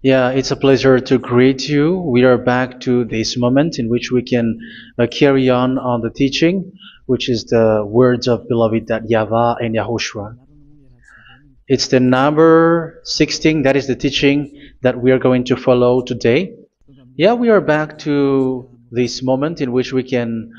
Yeah, it's a pleasure to greet you. We are back to this moment in which we can carry on the teaching, which is the words of beloved that YAHVAH and YAHOSHUA. It's the number 16, that is the teaching that we are going to follow today. Yeah, we are back to this moment in which we can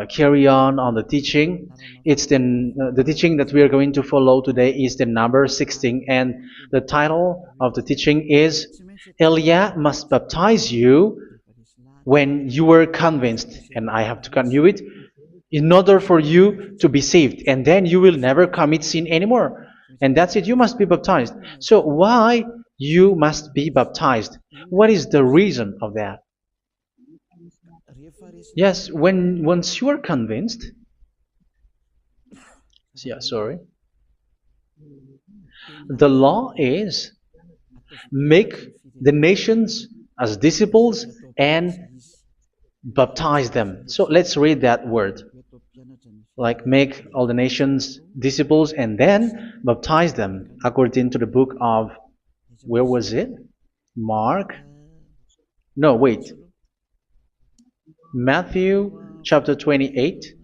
carry on the teaching. It's the teaching that we are going to follow today is the number 16, and the title of the teaching is Elia must baptize you when you were convinced, and I have to continue it, in order for you to be saved, and then you will never commit sin anymore. And that's it, you must be baptized. So why you must be baptized? What is the reason of that? Yes, once you are convinced, yeah, sorry, the law is make the nations as disciples and baptize them. So let's read that word. Like make all the nations disciples and then baptize them according to the book of, where was it? Mark? No, wait. Matthew chapter 28.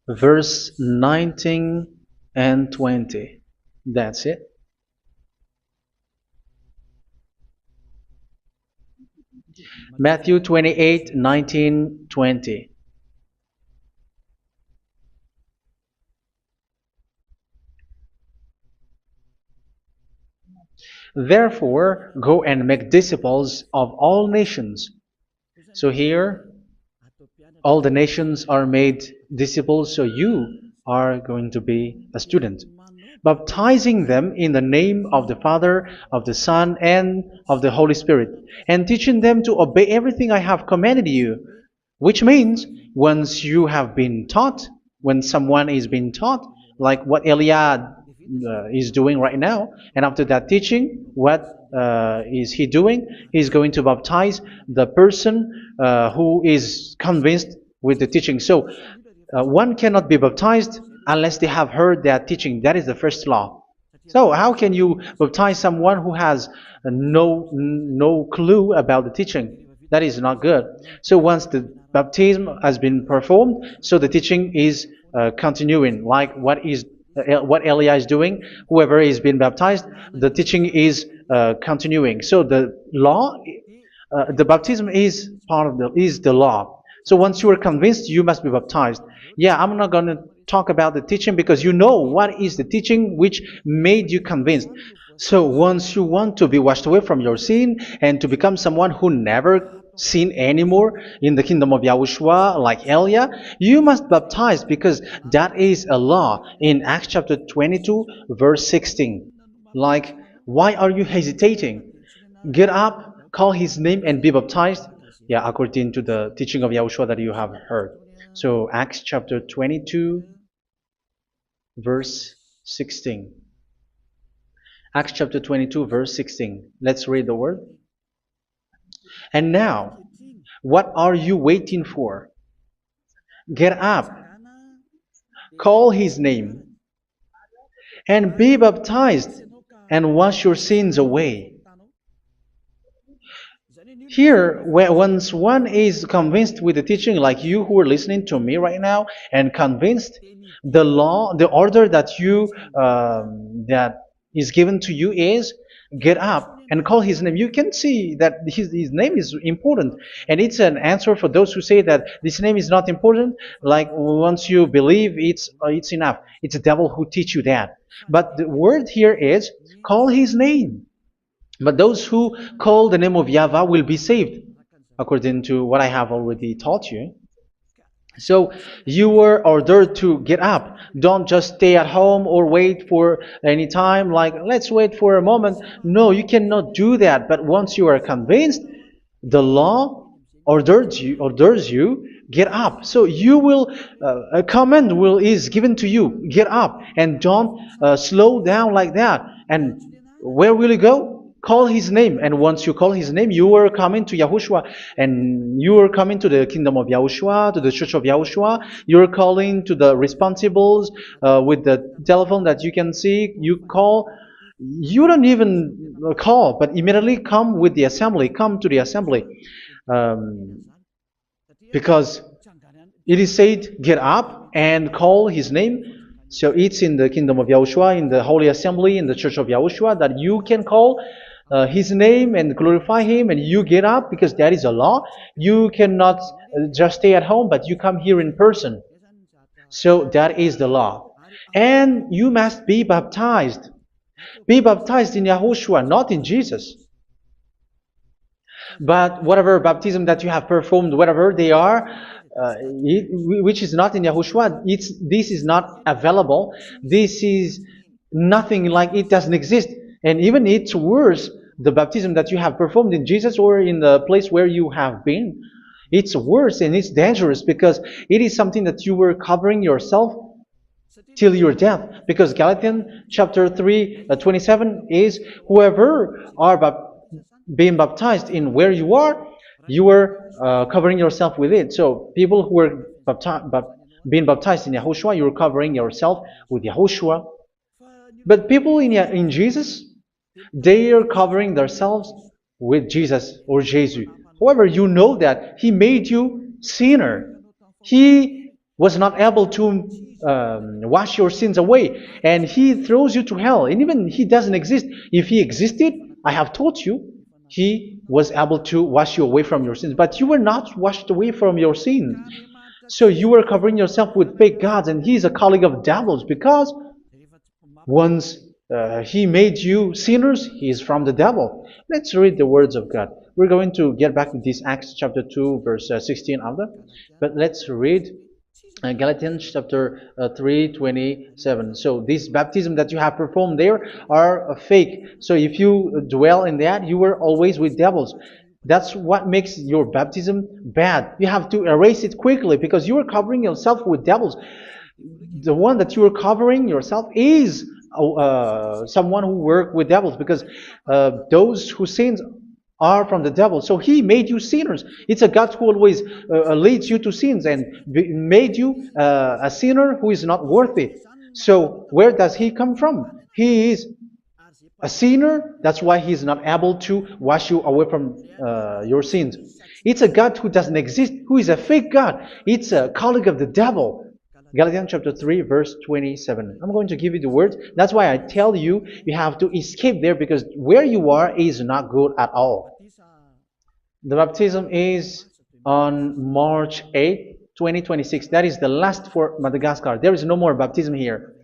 Verse 19 and 20. That's it. Matthew 28, 19, 20. Therefore, go and make disciples of all nations. So here, all the nations are made disciples, so you are going to be a student. Baptizing them in the name of the Father, of the Son, and of the Holy Spirit, and teaching them to obey everything I have commanded you. Which means, once you have been taught, when someone is being taught, like what Elia is doing right now, and after that teaching, what is he doing? He's going to baptize the person who is convinced with the teaching. So one cannot be baptized unless they have heard that teaching. That is the first law. So how can you baptize someone who has no clue about the teaching? That is not good. So once the baptism has been performed, so the teaching is continuing, like what Elia is doing. Whoever is being baptized, the teaching is continuing. So the law, the baptism is part of the law. So once you are convinced, you must be baptized. Yeah, I'm not going to talk about the teaching because you know what is the teaching which made you convinced. So once you want to be washed away from your sin and to become someone who never sin anymore in the kingdom of Yahushua, like Elia, you must baptize because that is a law in Acts chapter 22, verse 16. Like, why are you hesitating? Get up, call his name, and be baptized. Yeah, according to the teaching of Yahushua that you have heard. So Acts chapter 22, verse 16. Acts chapter 22, verse 16. Let's read the word. And now, what are you waiting for? Get up, call his name, and be baptized, and wash your sins away. Here, once one is convinced with the teaching, like you who are listening to me right now, and convinced, the law, the order that that is given to you is get up and call his name. You can see that his name is important, and it's an answer for those who say that this name is not important. Like once you believe, it's enough. It's the devil who teach you that. But the word here is call his name. But those who call the name of YAHVAH will be saved, according to what I have already taught you. So you were ordered to get up. Don't just stay at home or wait for any time, like let's wait for a moment. No, you cannot do that. But once you are convinced, the law orders you get up. So you will a command is given to you. Get up and don't slow down like that. And where will you go? call his name, and once you call his name, you are coming to Yahushua, and you are coming to the kingdom of Yahushua, to the church of Yahushua. You are calling to the responsibles with the telephone that you can see. You call. You don't even call, but immediately come with the assembly. Come to the assembly, um, because it is said, get up and call his name. So it's in the kingdom of Yahushua, in the holy assembly, in the church of Yahushua, that you can call his name and glorify him, and you get up because that is a law. You cannot just stay at home, but you come here in person. So that is the law. And you must be baptized. Be baptized in Yahushua, not in Jesus. But whatever baptism that you have performed, whatever they are, which is not in Yahushua, this is not available. This is nothing, like it doesn't exist. And even it's worse, the baptism that you have performed in Jesus or in the place where you have been. It's worse and it's dangerous because it is something that you were covering yourself till your death. Because Galatians chapter 3, 27 is, whoever are being baptized in where you are covering yourself with it. So people who were being baptized in Yahushua, you're covering yourself with Yahushua. But people in Jesus, they are covering themselves with Jesus or Jesus. However, you know that he made you sinner. He was not able to wash your sins away, and he throws you to hell. And even he doesn't exist. If he existed, I have told you, he was able to wash you away from your sins. But you were not washed away from your sins. So you were covering yourself with fake gods, and he is a colleague of devils, because once he made you sinners, he is from the devil. Let's read the words of God. We're going to get back to this Acts chapter 2, verse 16 after. But let's read Galatians chapter 3, 27. So this baptism that you have performed there are fake. So if you dwell in that, you were always with devils. That's what makes your baptism bad. You have to erase it quickly because you are covering yourself with devils. The one that you are covering yourself is someone who worked with devils, because those who sins are from the devil. So he made you sinners. It's a God who always leads you to sins and made you a sinner who is not worthy. So where does he come from? He is a sinner. That's why he is not able to wash you away from your sins. It's a God who doesn't exist, who is a fake God. It's a colleague of the devil. Galatians chapter 3, verse 27. I'm going to give you the words. That's why I tell you, you have to escape there, because where you are is not good at all. The baptism is on March 8, 2026. That is the last for Madagascar. There is no more baptism here.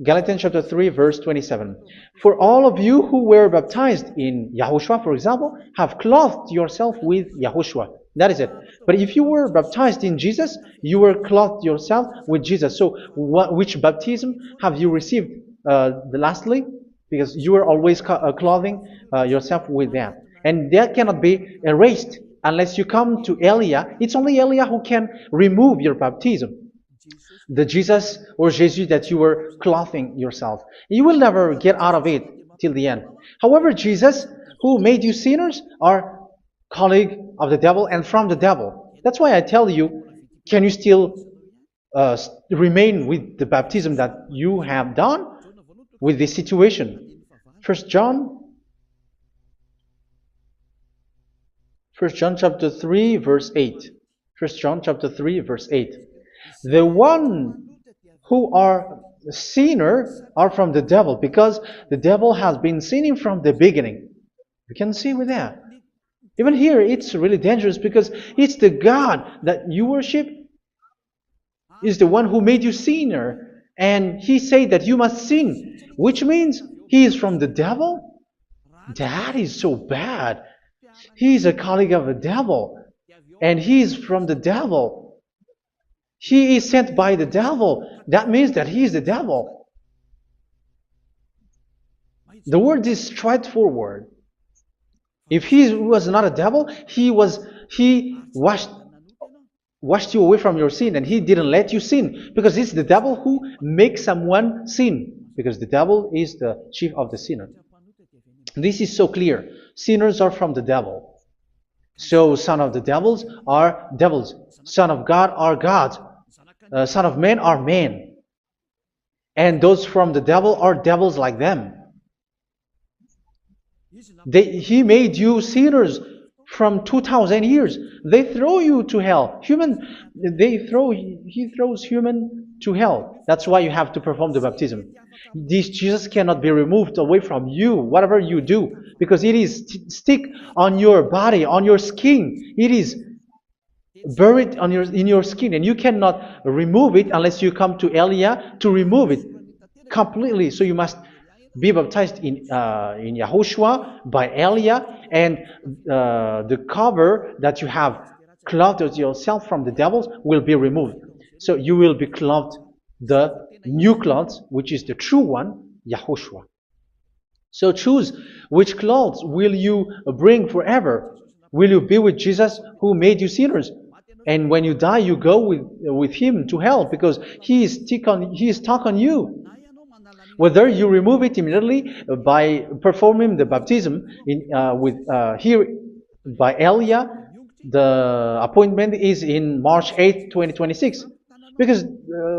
Galatians chapter 3, verse 27. For all of you who were baptized in Yahushua, for example, have clothed yourself with Yahushua. That is it. But if you were baptized in Jesus, you were clothed yourself with Jesus. So which baptism have you received lastly? Because you were always clothing yourself with that. And that cannot be erased unless you come to Elia. It's only Elia who can remove your baptism. The Jesus or Jesus that you were clothing yourself. You will never get out of it till the end. However, Jesus, who made you sinners, are colleague of the devil and from the devil. That's why I tell you, can you still remain with the baptism that you have done with this situation? First John chapter 3, verse 8. First John chapter 3, verse 8. The one who are sinner are from the devil, because the devil has been sinning from the beginning. You can see with that. Even here, it's really dangerous, because it's the God that you worship is the one who made you sinner. And he said that you must sin, which means he is from the devil. That is so bad. He is a colleague of the devil. And he is from the devil. He is sent by the devil. That means that he is the devil. The word is straightforward. If he was not a devil, he washed you away from your sin, and he didn't let you sin, because it's the devil who makes someone sin, because the devil is the chief of the sinner. This is so clear. Sinners are from the devil. So son of the devils are devils. Son of God are gods. Son of men are men. And those from the devil are devils like them. He made you sinners from 2000 years. They throw you to hell. He throws human to hell. That's why you have to perform the baptism. This Jesus cannot be removed away from you, whatever you do, because it is stick on your body, on your skin. It is buried in your skin, and you cannot remove it unless you come to Elia to remove it completely. So you must be baptized in Yahushua by Elia, and the cover that you have clothed yourself from the devils will be removed. So you will be clothed the new clothes, which is the true one, Yahushua. So choose which clothes will you bring forever. Will you be with Jesus who made you sinners? And when you die, you go with him to hell because he is stuck on you. Whether you remove it immediately by performing the baptism here by Elia, the appointment is in March 8, 2026. Because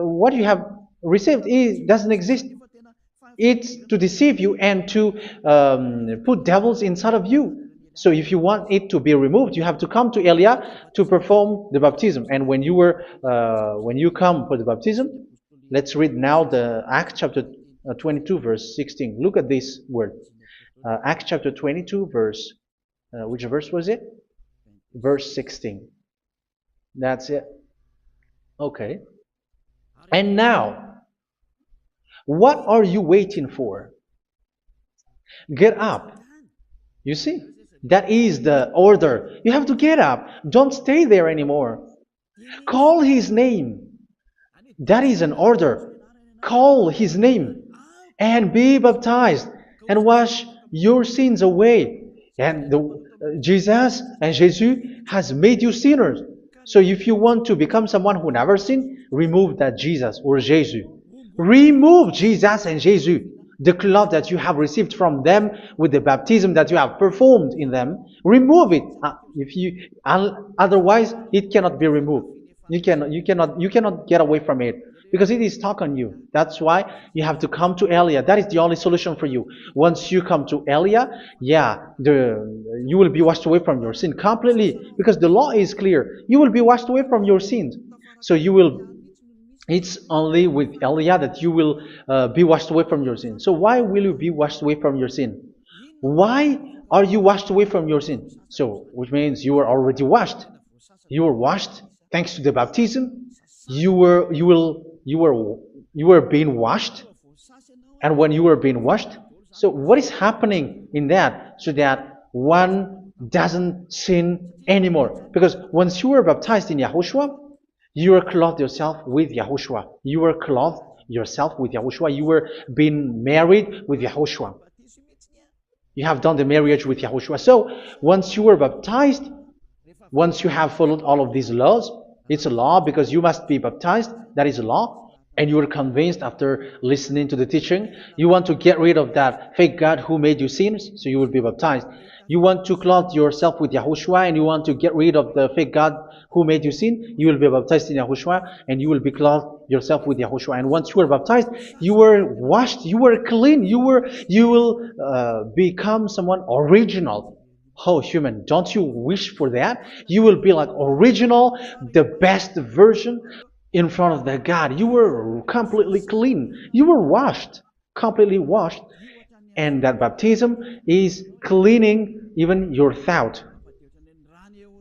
what you have received doesn't exist. It's to deceive you and to put devils inside of you. So if you want it to be removed, you have to come to Elia to perform the baptism. And when you come for the baptism, let's read now the Acts chapter 22 verse 16. Look at this word. Acts chapter 22 verse, which verse was it? Verse 16. That's it. Okay. And now, what are you waiting for? Get up. You see, that is the order. You have to get up. Don't stay there anymore. Call his name. That is an order. Call his name and be baptized and wash your sins away. And Jesus has made you sinners. So if you want to become someone who never sinned, remove that Jesus or Jesus. Remove Jesus and Jesus, the cloth that you have received from them with the baptism that you have performed in them. Remove it. Otherwise, it cannot be removed. You cannot get away from it because it is stuck on you. That's why you have to come to Elia. That is the only solution for you. Once you come to Elia, you will be washed away from your sin completely because the law is clear. You will be washed away from your sins. So it's only with Elia that you will be washed away from your sin. So why will you be washed away from your sin? Why are you washed away from your sin? So, which means you are already washed. You were washed thanks to the baptism. You were being washed, and when you were being washed, so what is happening in that? So that one doesn't sin anymore. Because once you were baptized in Yahushua, you were clothed yourself with Yahushua. You were clothed yourself with Yahushua. You were being married with Yahushua. You have done the marriage with Yahushua. So once you were baptized, once you have followed all of these laws, it's a law because you must be baptized. That is a law. And you are convinced after listening to the teaching, you want to get rid of that fake God who made you sinners, so you will be baptized. You want to clothe yourself with Yahushua and you want to get rid of the fake God who made you sin, you will be baptized in Yahushua and you will be clothed yourself with Yahushua. And once you are baptized, you were washed, you were clean, you will become someone original. Oh, human, don't you wish for that? You will be like original, the best version in front of the God. You were completely clean. You were washed, completely washed. And that baptism is cleaning even your thought.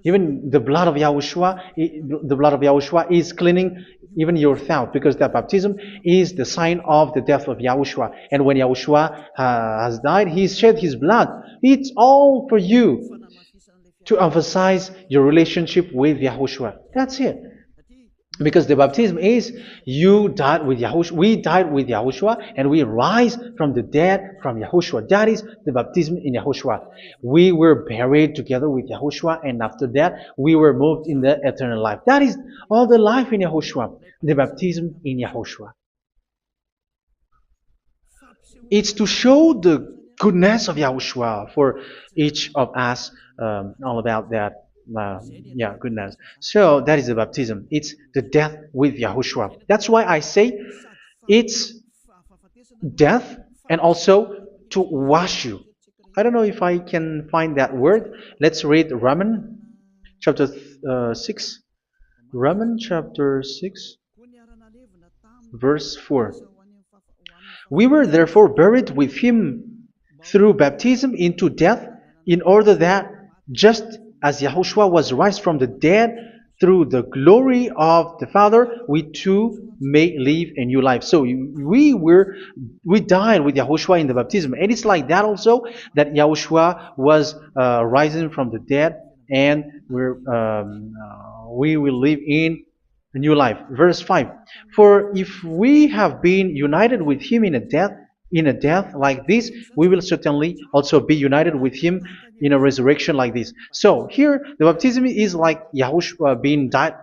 Even the blood of Yahushua is cleaning even your thought, because that baptism is the sign of the death of Yahushua. And when Yahushua has died, he shed his blood. It's all for you to emphasize your relationship with Yahushua. That's it. Because the baptism is you died with Yahushua, we died with Yahushua, and we rise from the dead from Yahushua. That is the baptism in Yahushua. We were buried together with Yahushua, and after that we were moved in the eternal life. That is all the life in Yahushua, the baptism in Yahushua. It's to show goodness of Yahushua for each of us, all about that. Yeah, goodness. So that is the baptism. It's the death with Yahushua. That's why I say it's death and also to wash you. I don't know if I can find that word. Let's read Romans chapter 6. Romans chapter 6, verse 4. We were therefore buried with him through baptism into death, in order that, just as Yahushua was raised from the dead through the glory of the Father, we too may live a new life. So we died with Yahushua in the baptism, and it's like that also that Yahushua was rising from the dead, and we will live in a new life. Verse 5. For if we have been united with him in a death like this, we will certainly also be united with him in a resurrection like this. So here the baptism is like Yahushua being died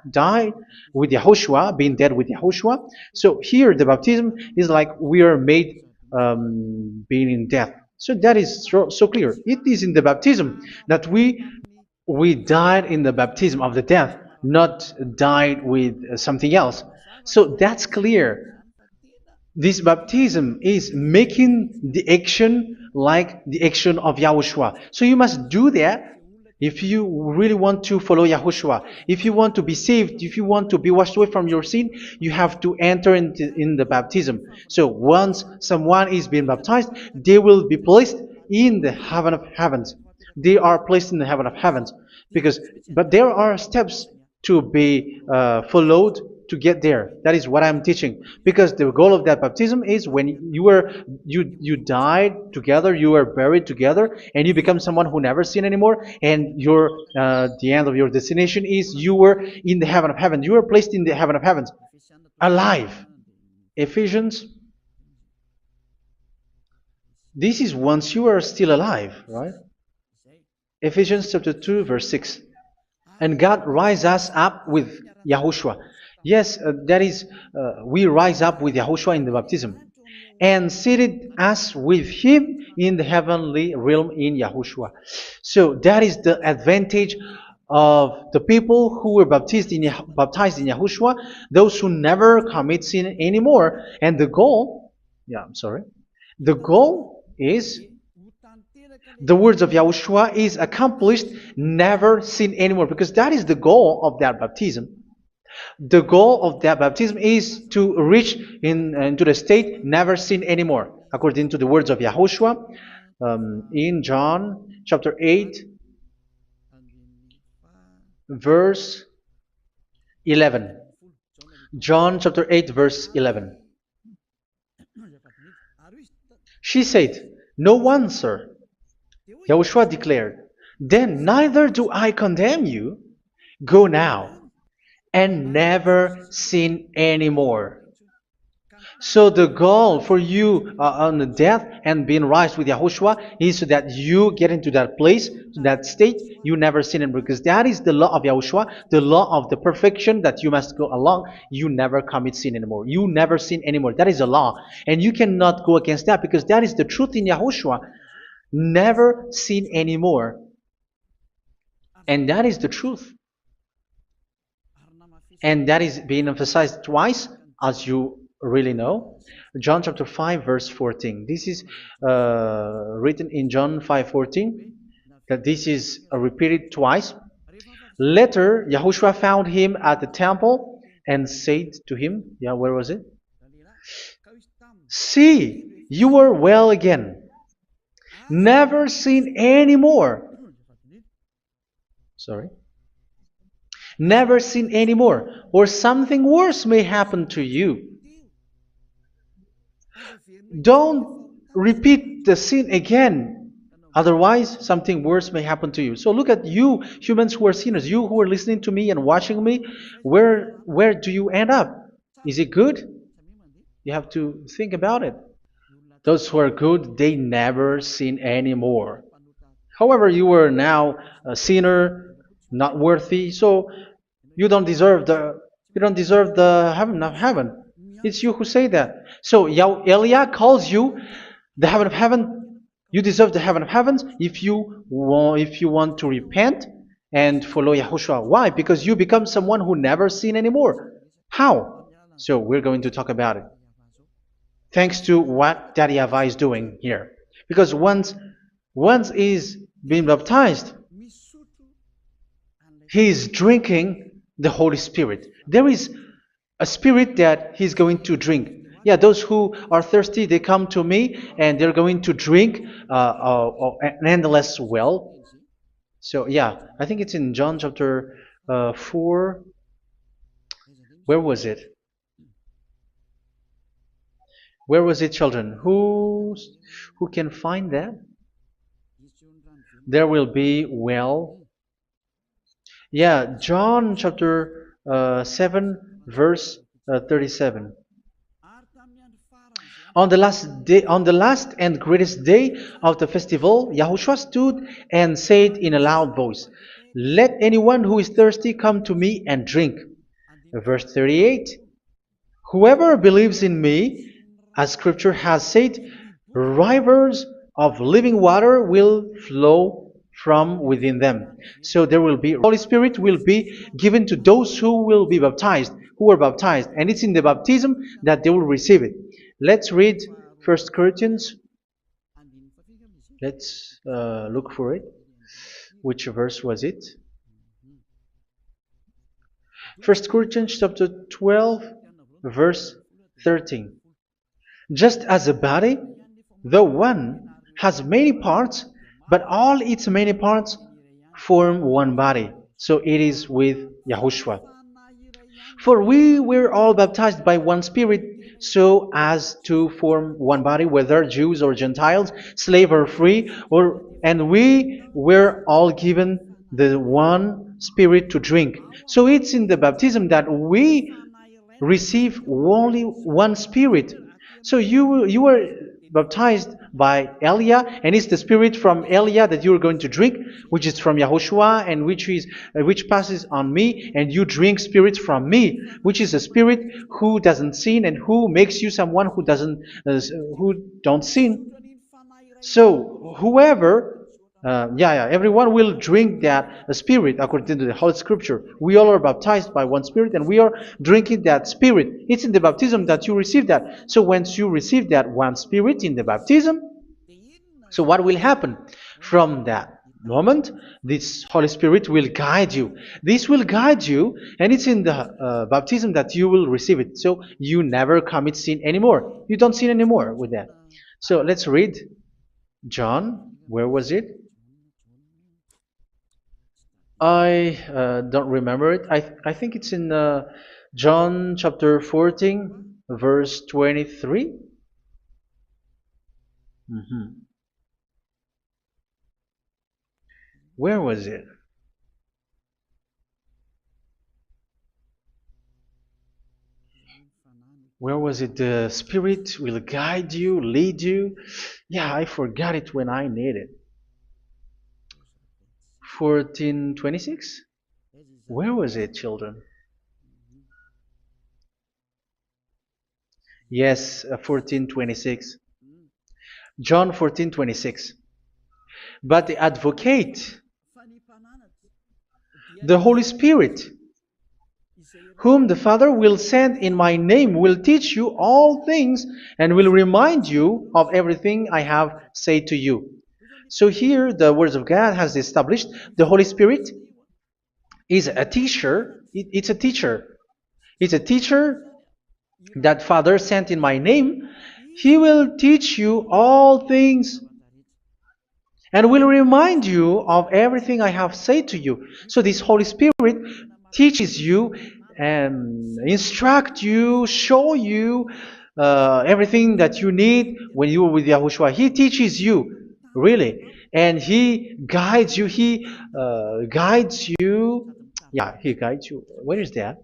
with Yahushua, being dead with Yahushua. So here the baptism is like we are made being in death. So that is so clear. It is in the baptism that we died in the baptism of the death, not died with something else. So that's clear. This baptism is making the action like the action of Yahushua. So you must do that if you really want to follow Yahushua. If you want to be saved, if you want to be washed away from your sin, you have to enter in the baptism. So once someone is being baptized, they will be placed in the heaven of heavens. They are placed in the heaven of heavens but there are steps to be followed to get there. That is what I'm teaching. Because the goal of that baptism is when you died together, you were buried together, and you become someone who never sin anymore. And the end of your destination is you were in the heaven of heaven. You were placed in the heaven of heavens, alive. Ephesians. This is once you are still alive, right? Ephesians chapter 2, verse 6. And God rise us up with Yahushua. Yes, that is, we rise up with Yahushua in the baptism. And seated us with him in the heavenly realm in Yahushua. So that is the advantage of the people who were baptized in Yahushua, those who never commit sin anymore. And the goal is the words of Yahushua is accomplished, never sin anymore, because that is the goal of that baptism. The goal of that baptism is to reach into the state never sin anymore, according to the words of Yahushua in John chapter 8, verse 11. John chapter 8, verse 11. She said, "No one, sir." Yahushua declared, "Then neither do I condemn you. Go now and never sin anymore." So the goal for you on the death and being raised with Yahushua is so that you get into that place, to that state, you never sin anymore. Because that is the law of Yahushua, the law of the perfection that you must go along. You never commit sin anymore. You never sin anymore. That is a law. And you cannot go against that because that is the truth in Yahushua. Never sin anymore. And that is the truth. And that is being emphasized twice, as you really know. John chapter 5, verse 14. This is written in John 5:14. That this is repeated twice. Later, Yahushua found him at the temple and said to him, where was it? "See, you are well again. Never sin anymore." Sorry. Never sin anymore, or something worse may happen to you. Don't repeat the sin again. Otherwise, something worse may happen to you. So look at you, humans who are sinners, you who are listening to me and watching me. Where do you end up? Is it good? You have to think about it. Those who are good, they never sin anymore. However, you are now a sinner, not worthy, so you don't deserve the heaven of heaven. It's you who say that. So Eliah calls you the heaven of heaven You deserve the heaven of heavens if you want to repent and follow Yahushua. Why? Because you become someone who never sin anymore. How? So we're going to talk about it. Thanks to what Daddy YAHVAH is doing here. Because once he's been baptized, he is drinking the Holy Spirit. There is a spirit that he's going to drink. Yeah, those who are thirsty, they come to me and they're going to drink an endless well. So yeah, I think it's in John chapter 4. Where was it? Where was it, children? Who can find that? There will be well. Yeah, John chapter 7, verse 37. On the last and greatest day of the festival, Yahushua stood and said in a loud voice, "Let anyone who is thirsty come to me and drink." Verse 38. Whoever believes in me, as scripture has said, rivers of living water will flow from within them. So there will be, Holy Spirit will be given to those who will be baptized, who are baptized. And it's in the baptism that they will receive it. Let's read 1 Corinthians. Let's look for it. Which verse was it? 1 Corinthians chapter 12, verse 13. Just as a body, though one, has many parts, but all its many parts form one body. So it is with Yahushua. For we were all baptized by one Spirit, so as to form one body, whether Jews or Gentiles, slave or free, and we were all given the one Spirit to drink. So it's in the baptism that we receive only one Spirit. So you were baptized by Elia, and it's the Spirit from Elia that you are going to drink, which is from Yahushua, and which passes on me, and you drink Spirit from me, which is a Spirit who doesn't sin and who makes you someone who don't sin. So whoever everyone will drink that Spirit according to the Holy Scripture. We all are baptized by one Spirit and we are drinking that Spirit. It's in the baptism that you receive that. So once you receive that one Spirit in the baptism, so what will happen? From that moment, this Holy Spirit will guide you. This will guide you, and it's in the baptism that you will receive it. So you never commit sin anymore. You don't sin anymore with that. So let's read John. Where was it? I don't remember it. I think it's in John chapter 14, verse 23. Where was it? Where was it? The Spirit will guide you, lead you. Yeah, I forgot it when I need it. 14:26? Where was it, children? Yes, 14:26. John 14:26. But the Advocate, the Holy Spirit, whom the Father will send in my name, will teach you all things and will remind you of everything I have said to you. So here the words of God has established the Holy Spirit is a teacher. It's a teacher. It's a teacher that Father sent in my name. He will teach you all things and will remind you of everything I have said to you. So this Holy Spirit teaches you and instruct you, show you everything that you need when you are with Yahushua. He teaches you, really. And He guides you. He guides you. Yeah, He guides you. Where is that?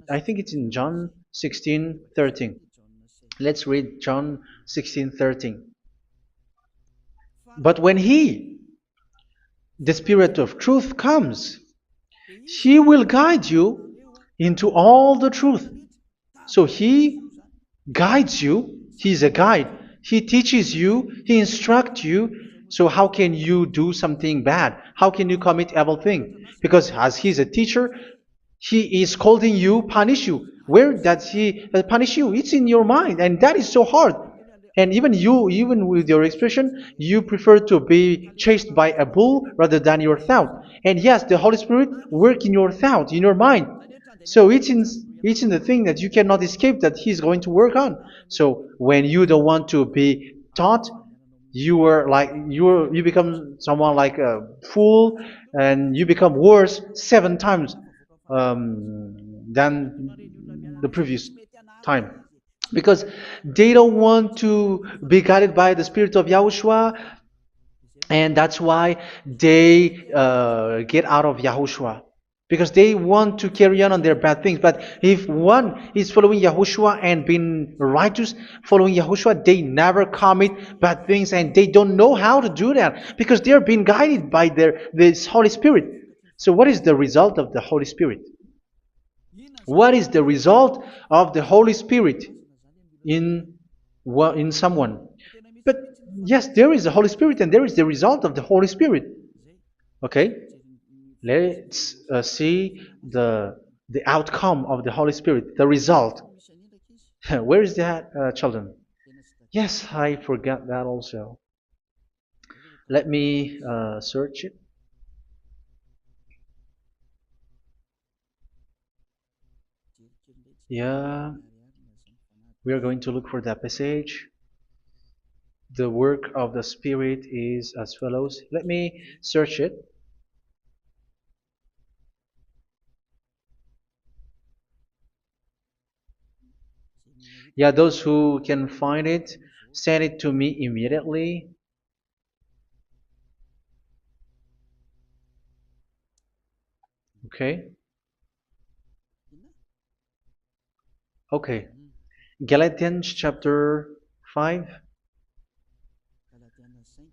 I think it's in John 16:13. Let's read John 16:13. But when He, the Spirit of truth, comes, He will guide you into all the truth. So He guides you. He is a guide. He teaches you. He instructs you. So how can you do something bad? How can you commit evil thing? Because as he's a teacher, he is scolding you, punish you. Where does he punish you? It's in your mind, and that is so hard. And even you, even with your expression, you prefer to be chased by a bull rather than your thought. And yes, the Holy Spirit work in your thought, in your mind. So it's in the thing that you cannot escape that He's going to work on. So when you don't want to be taught, you become someone like a fool, and you become worse 7 times than the previous time, because they don't want to be guided by the spirit of Yahushua, and that's why they get out of Yahushua, because they want to carry on their bad things. But if one is following Yahushua and being righteous, following Yahushua, they never commit bad things, and they don't know how to do that because they are being guided by this Holy Spirit. So what is the result of the Holy Spirit? What is the result of the Holy Spirit in in someone? But yes, there is the Holy Spirit, and there is the result of the Holy Spirit. Okay, let's see the outcome of the Holy Spirit, the result. Where is that, children? Yes, I forgot that also. Let me search it. Yeah, we are going to look for that passage. The work of the Spirit is as follows. Let me search it. Yeah, those who can find it, send it to me immediately. Okay. Okay. Galatians chapter 5.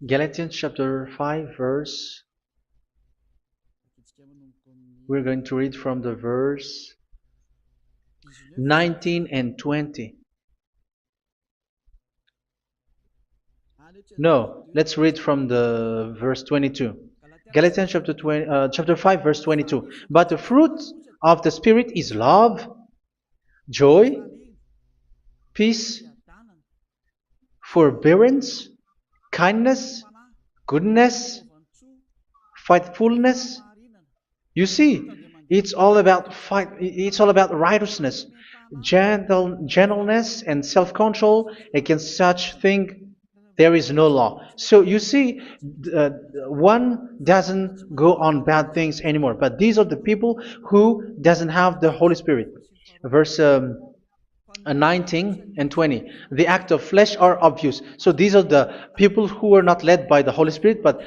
Galatians chapter 5 verse. We're going to read from the verse 19 and 20. No, let's read from the verse 22. Galatians chapter 5 verse 22. But the fruit of the Spirit is love, joy, peace, forbearance, kindness, goodness, faithfulness. You see, it's all about righteousness, gentleness, and self-control. Against such thing there is no law. So you see, one doesn't go on bad things anymore. But these are the people who doesn't have the Holy Spirit. Verse 19 and 20. The act of flesh are obvious. So these are the people who are not led by the Holy Spirit, but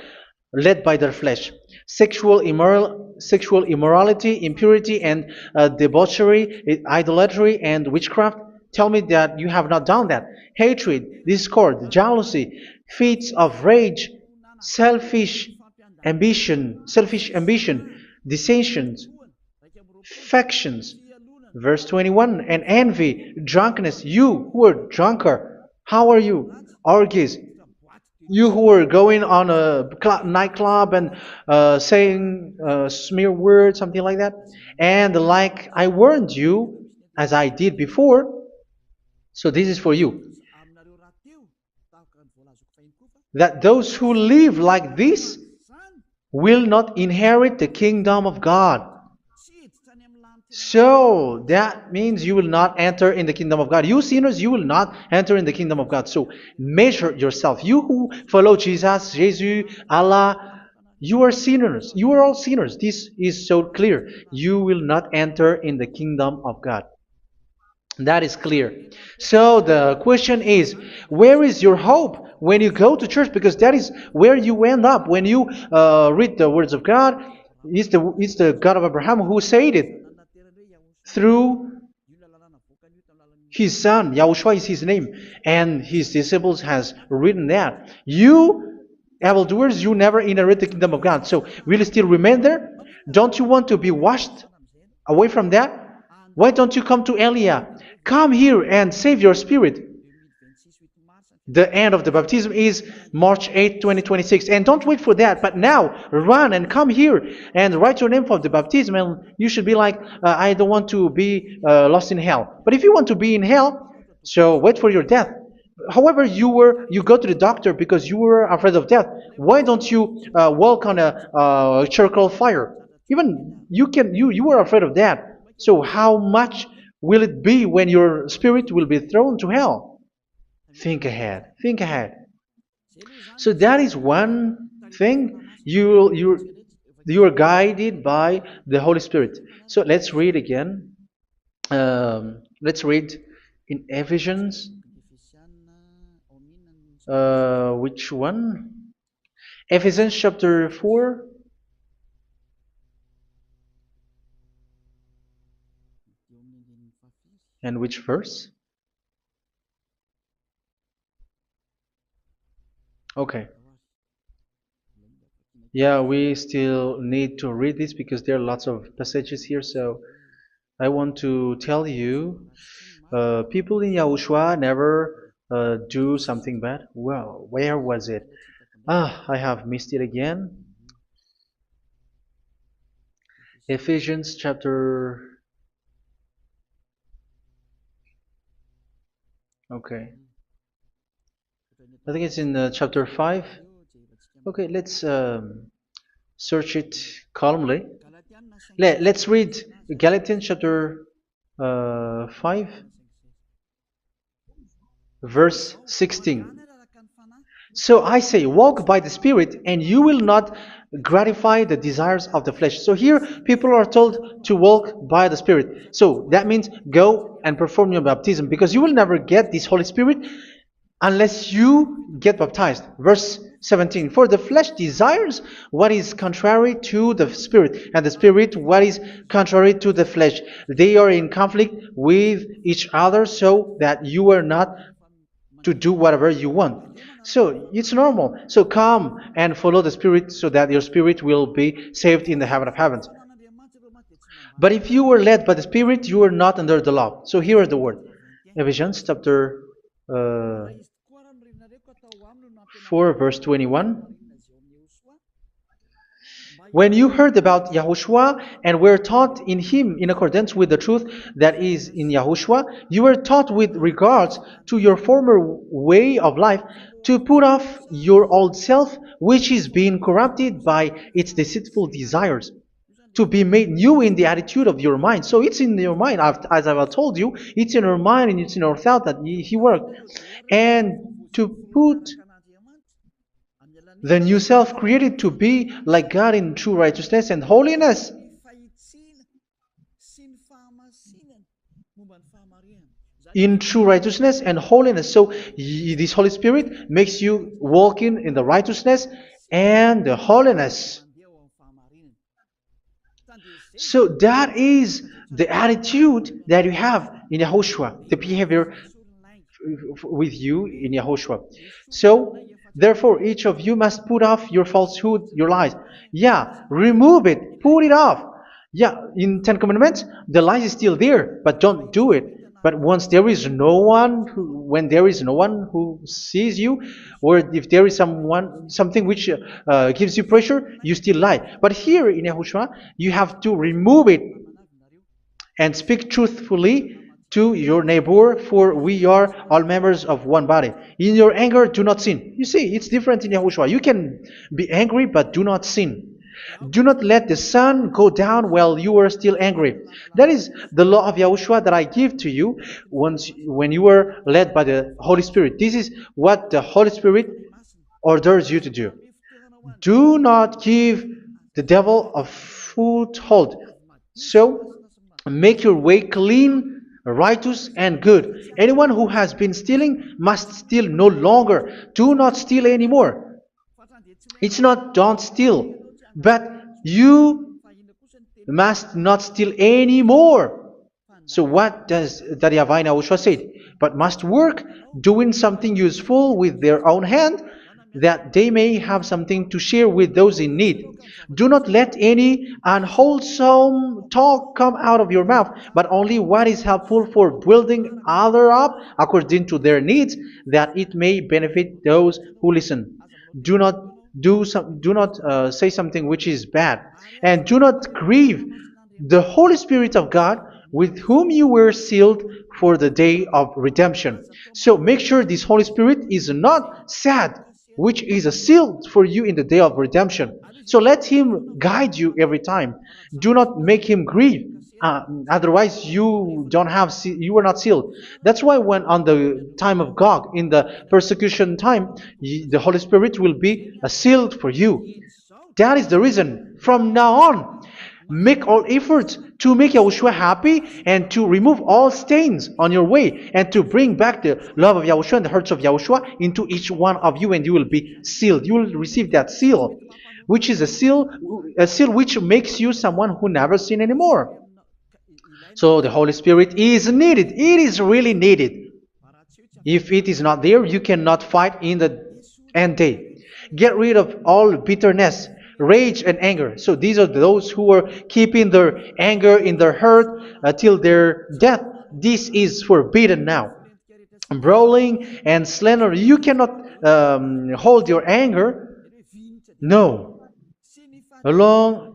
led by their flesh. Sexual immorality, impurity, and debauchery, idolatry, and witchcraft. Tell me that you have not done that. Hatred, discord, jealousy, fits of rage, selfish ambition, dissensions, factions. Verse 21, and envy, drunkenness. You who are drunkard, how are you? Orgies. You who are going on a nightclub and saying smear words, something like that. And like I warned you, as I did before, so this is for you. That those who live like this will not inherit the kingdom of God. So that means you will not enter in the kingdom of God. You sinners, you will not enter in the kingdom of God. So measure yourself. You who follow Jesus, Allah, you are sinners. You are all sinners. This is so clear. You will not enter in the kingdom of God. That is clear. So the question is, where is your hope when you go to church? Because that is where you end up when you read the words of God. It's the God of Abraham who said it through his son. Yahushua is his name, and his disciples has written that. You evildoers, you never inherit the kingdom of God. So will you still remain there? Don't you want to be washed away from that? Why don't you come to Elia? Come here and save your spirit. The end of the baptism is March 8th, 2026. And don't wait for that, but now run and come here and write your name for the baptism. And you should be like, I don't want to be lost in hell. But if you want to be in hell, so wait for your death. However, you go to the doctor because you were afraid of death. Why don't you walk on a charcoal fire? Even you were afraid of that. So how much will it be when your spirit will be thrown to hell? Think ahead. Think ahead. So that is one thing. You are guided by the Holy Spirit. So let's read again. Let's read in Ephesians. Which one? Ephesians chapter 4. And which verse? Okay. Yeah, we still need to read this because there are lots of passages here. So I want to tell you, people in Yahushua never do something bad. Well, where was it? I have missed it again. Ephesians chapter. Okay. I think it's in chapter 5. Okay, let's search it calmly. Let's read Galatians chapter 5, verse 16. So I say, walk by the Spirit, and you will not gratify the desires of the flesh. So here, people are told to walk by the Spirit. So that means go and perform your baptism, because you will never get this Holy Spirit unless you get baptized. Verse 17. For the flesh desires what is contrary to the Spirit, and the Spirit what is contrary to the flesh. They are in conflict with each other, so that you are not to do whatever you want. So it's normal. So come and follow the Spirit so that your spirit will be saved in the heaven of heavens. But if you were led by the Spirit, you are not under the law. So here are the word. Ephesians chapter 4 verse 21. When you heard about Yahushua and were taught in him in accordance with the truth that is in Yahushua, you were taught with regards to your former way of life to put off your old self, which is being corrupted by its deceitful desires, to be made new in the attitude of your mind. So it's in your mind, as I've told you, it's in your mind and it's in your thought that he worked. And to put the new self created to be like God in true righteousness and holiness. In true righteousness and holiness. So this Holy Spirit makes you walking in the righteousness and the holiness. So that is the attitude that you have in Yahushua, the behavior with you in Yahushua. So therefore, each of you must put off your falsehood, your lies. Yeah, remove it, put it off. Yeah, in Ten Commandments, the lies is still there, but don't do it. But once there is no one, when there is no one who sees you, or if there is something which gives you pressure, you still lie. But here in Yahushua, you have to remove it and speak truthfully to your neighbor, for we are all members of one body. In your anger, do not sin. You see, it's different in Yahushua. You can be angry, but do not sin. Do not let the sun go down while you are still angry. That is the law of Yahushua that I give to you when you were led by the Holy Spirit. This is what the Holy Spirit orders you to do. Do not give the devil a foothold. So, make your way clean, righteous, and good. Anyone who has been stealing must steal no longer. Do not steal anymore. It's not don't steal, but you must not steal anymore. So what does the YAHVAH say? But must work, doing something useful with their own hand, that they may have something to share with those in need. Do not let any unwholesome talk come out of your mouth, but only what is helpful for building others up according to their needs, that it may benefit those who listen. Do not do not say something which is bad, and do not grieve the Holy Spirit of God, with whom you were sealed for the day of redemption. So make sure this Holy Spirit is not sad, which is a seal for you in the day of redemption. So let Him guide you every time. Do not make Him grieve. Otherwise, you don't have you are not sealed. That's why when on the time of God, in the persecution time, the Holy Spirit will be a sealed for you. That is the reason. From now on, make all efforts to make Yahushua happy and to remove all stains on your way and to bring back the love of Yahushua and the hearts of Yahushua into each one of you, and you will be sealed. You will receive that seal, which is a seal which makes you someone who never sin anymore. So the Holy Spirit is needed. It is really needed. If it is not there, you cannot fight in the end day. Get rid of all bitterness, rage, and anger. So these are those who are keeping their anger in their heart till their death. This is forbidden now. Brawling and slander. You cannot hold your anger. No. Along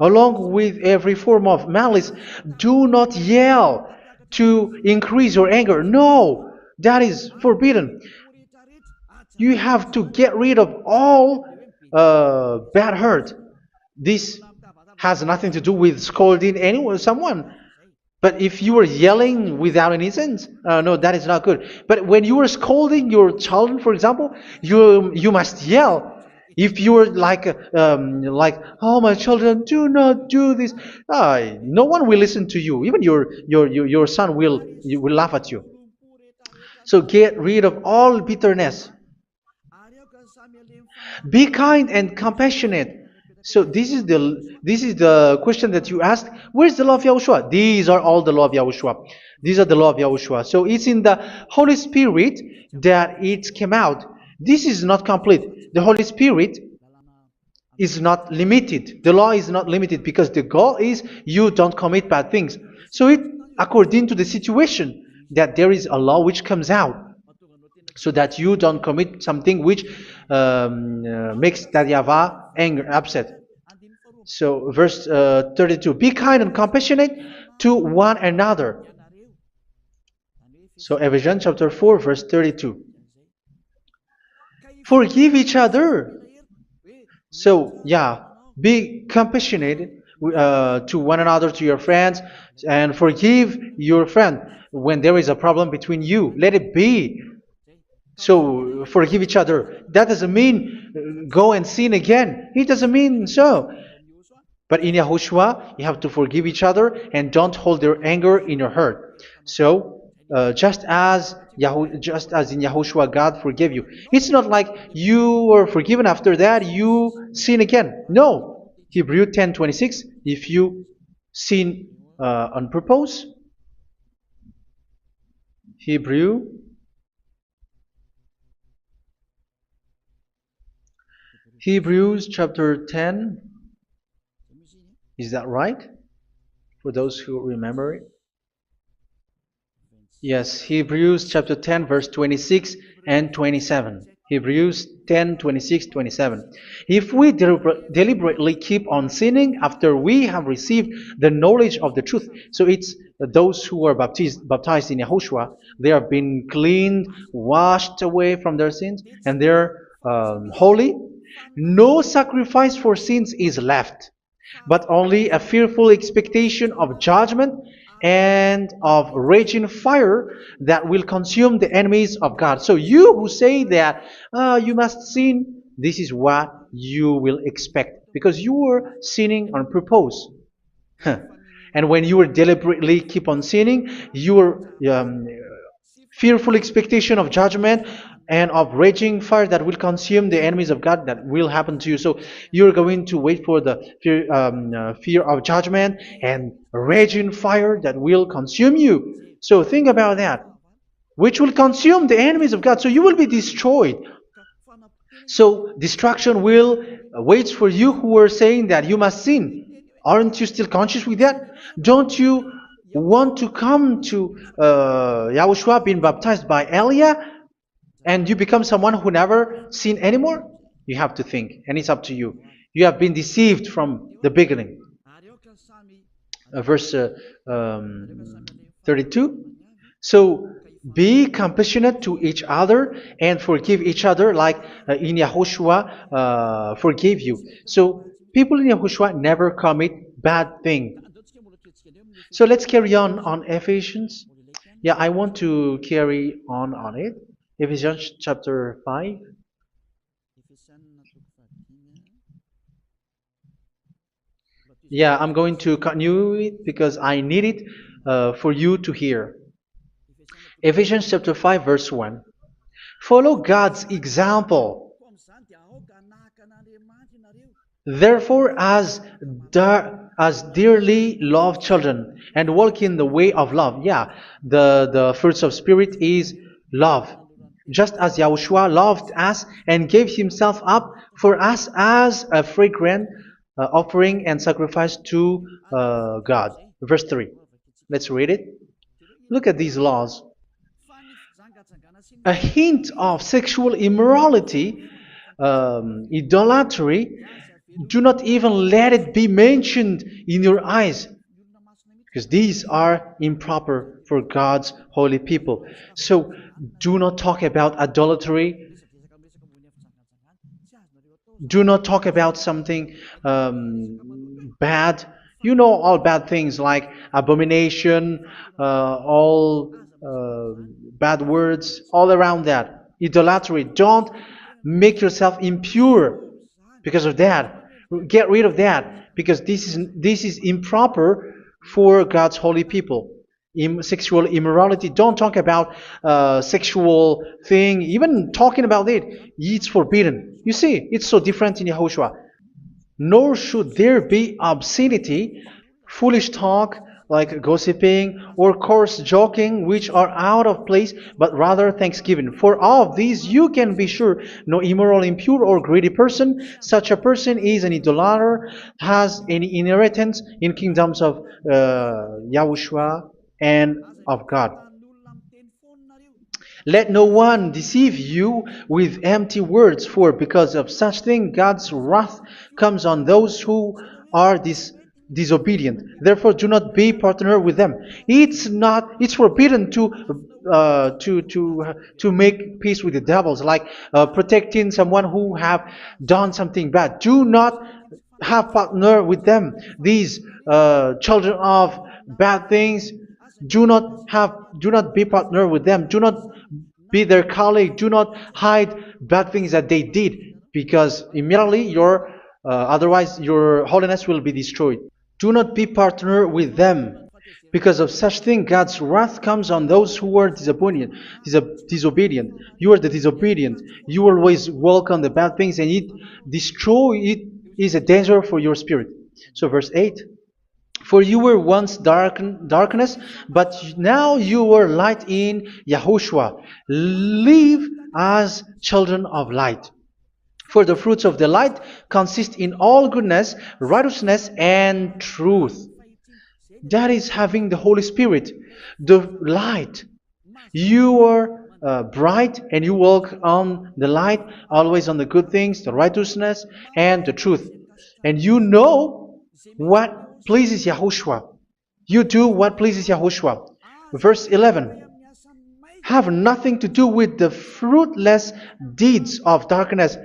Along with every form of malice, do not yell to increase your anger. No, that is forbidden. You have to get rid of all bad hurt. This has nothing to do with scolding anyone, someone. But if you are yelling without any sense, no, that is not good. But when you are scolding your children, for example, you must yell. If you are like, oh my children, do not do this, no one will listen to you. Even your son will laugh at you. So get rid of all bitterness. Be kind and compassionate. So this is the question that you asked. Where's the law of Yahushua? These are all the law of Yahushua. These are the law of Yahushua. So it's in the Holy Spirit that it came out. This is not complete. The Holy Spirit is not limited. The law is not limited because the goal is you don't commit bad things. So it according to the situation that there is a law which comes out, so that you don't commit something which makes that YAHVAH anger, upset. So verse 32, be kind and compassionate to one another. So Ephesians chapter 4 verse 32. Forgive each other. So yeah, be compassionate to one another, to your friends, and forgive your friend when there is a problem between you. Let it be. So forgive each other. That doesn't mean go and sin again. It doesn't mean so. But in Yahushua, you have to forgive each other and don't hold their anger in your heart. So just as in Yahushua, God forgave you. It's not like you were forgiven after that you sin again. No. Hebrew 10:26. If you sin on purpose, Hebrews chapter 10. Is that right? For those who remember it. Yes, Hebrews chapter 10 verse 26 and 27. Hebrews 10, 26, 27. If we deliberately keep on sinning after we have received the knowledge of the truth, so it's those who are baptized in Yahushua, they have been cleaned, washed away from their sins, and they're holy. No sacrifice for sins is left, but only a fearful expectation of judgment and of raging fire that will consume the enemies of God. So you who say that you must sin, this is what you will expect, because you were sinning on purpose. And when you deliberately keep on sinning, your fearful expectation of judgment and of raging fire that will consume the enemies of God, that will happen to you. So you're going to wait for the fear of judgment and raging fire that will consume you. So think about that. which will consume the enemies of God. So you will be destroyed. So destruction will wait for you who were saying that you must sin. Aren't you still conscious with that? Don't you want to come to Yahushua being baptized by Elia and you become someone who never sinned anymore? You have to think, and it's up to you. You have been deceived from the beginning. Verse 32. So be compassionate to each other and forgive each other like in Yahushua forgave you. So people in Yahushua never commit bad thing. So let's carry on Ephesians. Yeah, I want to carry on it. Ephesians chapter 5. Yeah, I'm going to continue it because I need it for you to hear. Ephesians chapter 5 verse 1. Follow God's example. Therefore, as dearly loved children, and walk in the way of love. Yeah, the fruits of spirit is love. Just as Yahushua loved us and gave himself up for us as a fragrant offering and sacrifice to God. Verse 3. Let's read it. Look at these laws. A hint of sexual immorality, idolatry, do not even let it be mentioned in your eyes, because these are improper for God's holy people. So do not talk about idolatry. Do not talk about something bad. You know all bad things like abomination, all bad words, all around that. Idolatry. Don't make yourself impure because of that. Get rid of that because this is improper for God's holy people. Sexual immorality. Don't talk about sexual thing. Even talking about it's forbidden. You see, it's so different in Yahushua. Nor should there be obscenity, foolish talk like gossiping or coarse joking, which are out of place, but rather thanksgiving. For of these you can be sure: no immoral, impure, or greedy person, such a person is an idolater, has any inheritance in kingdoms of Yahushua and of God. Let no one deceive you with empty words, for because of such thing God's wrath comes on those who are disobedient. Therefore, do not be partner with them. It's forbidden to make peace with the devils, like protecting someone who have done something bad. Do not have partner with them. These children of bad things, do not be partner with them. Do not be their colleague. Do not hide bad things that they did, because immediately otherwise your holiness will be destroyed. Do not be partner with them. Because of such thing, God's wrath comes on those who are disobedient. You are the disobedient. You always walk on the bad things, and it is a danger for your spirit. So verse 8. For you were once darkness, but now you are light in Yahushua. Live as children of light. For the fruits of the light consist in all goodness, righteousness, and truth. That is having the Holy Spirit, the light. You are bright and you walk on the light, always on the good things, the righteousness, and the truth. And you know what pleases Yahushua. You do what pleases Yahushua. Verse 11. Have nothing to do with the fruitless deeds of darkness.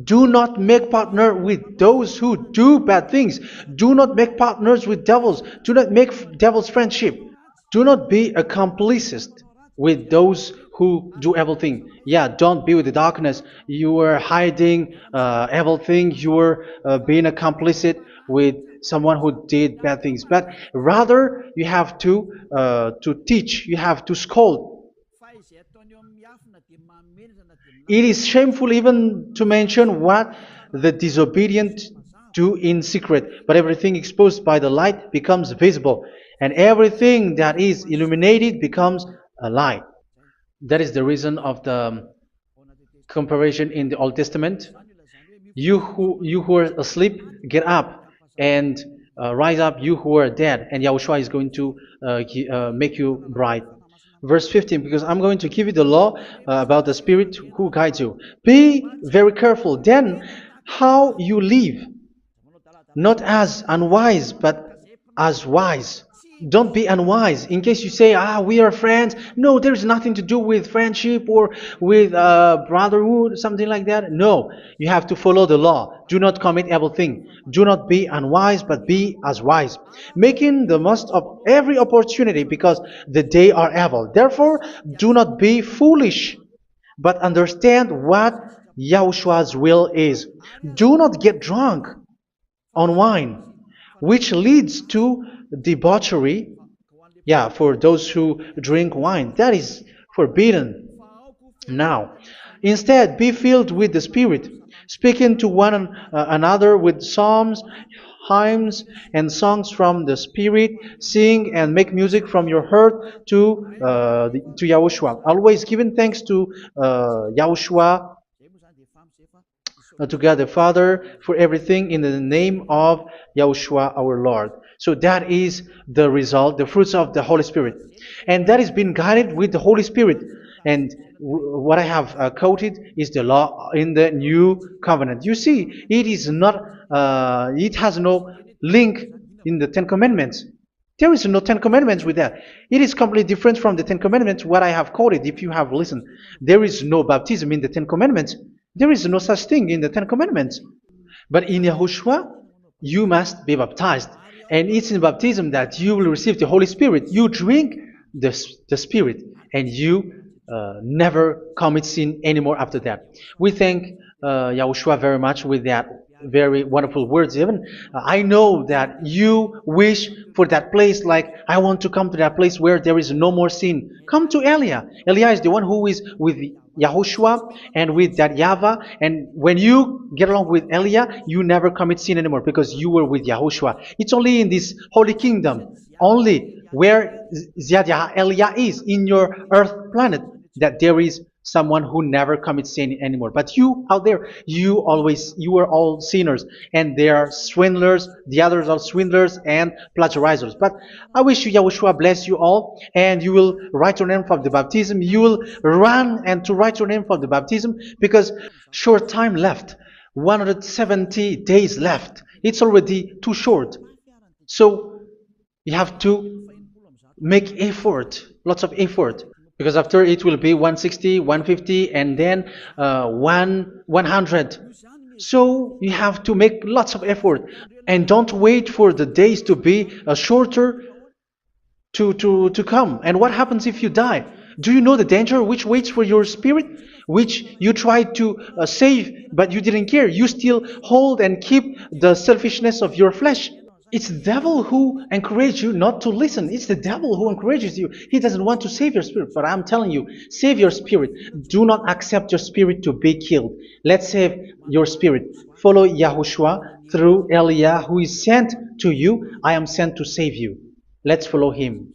Do not make partner with those who do bad things. Do not make partners with devils. Do not make devil's friendship. Do not be accomplices with those who do evil things. Yeah, don't be with the darkness. You are hiding evil things. You are being a complicit with someone who did bad things. But rather, you have to teach. You have to scold. It is shameful even to mention what the disobedient do in secret, but everything exposed by the light becomes visible, and everything that is illuminated becomes lie. That is the reason of the comparison in the Old Testament. You who are asleep, get up and rise up, you who are dead, and Yahushua is going to make you bright. Verse 15, because I'm going to give you the law about the Spirit who guides you. Be very careful then how you live, not as unwise, but as wise. Don't be unwise. In case you say, we are friends. No, there's nothing to do with friendship or with brotherhood, something like that. No, you have to follow the law. Do not commit evil thing. Do not be unwise, but be as wise, making the most of every opportunity, because the day are evil. Therefore, do not be foolish, but understand what Yahushua's will is. Do not get drunk on wine, which leads to debauchery. Yeah, for those who drink wine, that is forbidden now. Instead, be filled with the Spirit, speaking to one another with psalms, hymns, and songs from the Spirit. Sing and make music from your heart to Yahushua. Always giving thanks to Yahushua, to God the Father, for everything in the name of Yahushua our Lord. So that is the result, the fruits of the Holy Spirit. And that is being guided with the Holy Spirit. And what I have quoted is the law in the new covenant. You see, it has no link in the Ten Commandments. There is no Ten Commandments with that. It is completely different from the Ten Commandments, what I have quoted, if you have listened. There is no baptism in the Ten Commandments. There is no such thing in the Ten Commandments. But in Yahushua, you must be baptized. And it's in baptism that you will receive the Holy Spirit. You drink the Spirit, and you never commit sin anymore after that. We thank Yahushua very much with that very wonderful words. Even I know that you wish for that place, like, I want to come to that place where there is no more sin. Come to Elia. Elia is the one who is with Yahushua and with that YAHVAH. And when you get along with Elia, you never commit sin anymore, because you were with Yahushua. It's only in this holy kingdom, only where Ziad Elia is, in your earth planet, that there is someone who never commits sin anymore. But you out there, you are all sinners, and they are swindlers. The others are swindlers and plagiarizers. But I wish you, Yahushua, bless you all, and you will write your name for the baptism. You will run and to write your name for the baptism, because short time left, 170 days left. It's already too short. So you have to make effort, lots of effort, because after it will be 160, 150, and then 100. So you have to make lots of effort, and don't wait for the days to be shorter to come. And what happens if you die? Do you know the danger which waits for your spirit, which you tried to save, but you didn't care? You still hold and keep the selfishness of your flesh. It's the devil who encourages you not to listen. It's the devil who encourages you. He doesn't want to save your spirit. But I'm telling you, save your spirit. Do not accept your spirit to be killed. Let's save your spirit. Follow Yahushua through Elia, who is sent to you. I am sent to save you. Let's follow him.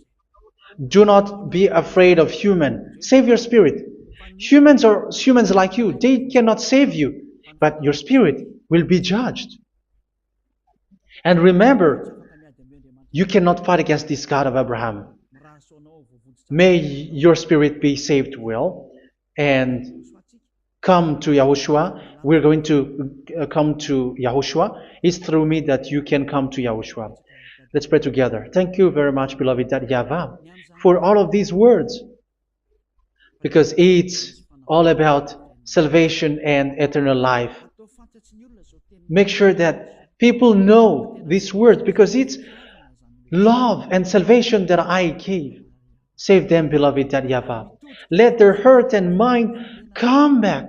Do not be afraid of human. Save your spirit. Humans are humans like you. They cannot save you. But your spirit will be judged. And remember, you cannot fight against this God of Abraham. May your spirit be saved well and come to Yahushua. We're going to come to Yahushua. It's through me that you can come to Yahushua. Let's pray together. Thank you very much, beloved YAHVAH, for all of these words, because it's all about salvation and eternal life. Make sure that people know these words, because it's love and salvation that I gave. Save them, beloved YAHVAH. Let their heart and mind come back,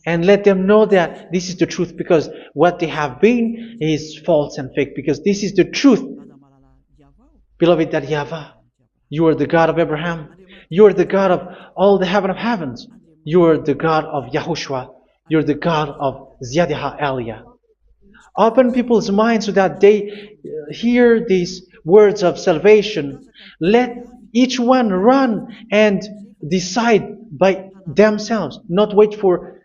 and let them know that this is the truth, because what they have been is false and fake, because this is the truth. Beloved YAHVAH, you are the God of Abraham. You are the God of all the heaven of heavens. You are the God of Yahushua. You are the God of Ziad Elia. Open people's minds so that they hear these words of salvation. Let Each one run and decide by themselves, not wait for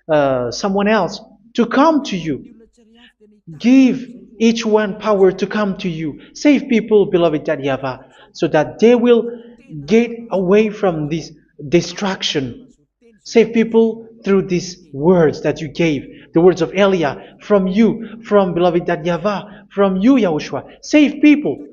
someone else to come to you. Give each one power to come to you. Save people, beloved YAHVAH, so that they will get away from this distraction. Save people through these words that you gave, the words of Elia, from you, from beloved YAHVAH, from you, Yahushua. Save people.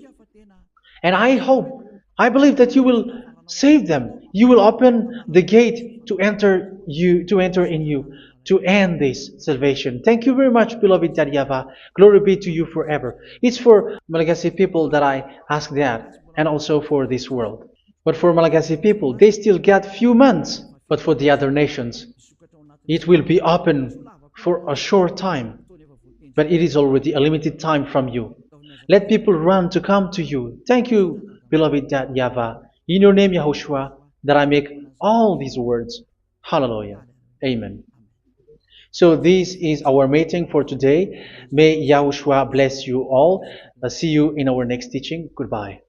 And I believe that you will save them. You will open the gate to enter in you, to end this salvation. Thank you very much, beloved YAHVAH. Glory be to you forever. It's for Malagasy people that I ask that, and also for this world. But for Malagasy people, they still get few months. But for the other nations, it will be open for a short time. But it is already a limited time from you. Let people run to come to you. Thank you, beloved YAHVAH. In your name, Yahushua, that I make all these words. Hallelujah. Amen. So this is our meeting for today. May Yahushua bless you all. See you in our next teaching. Goodbye.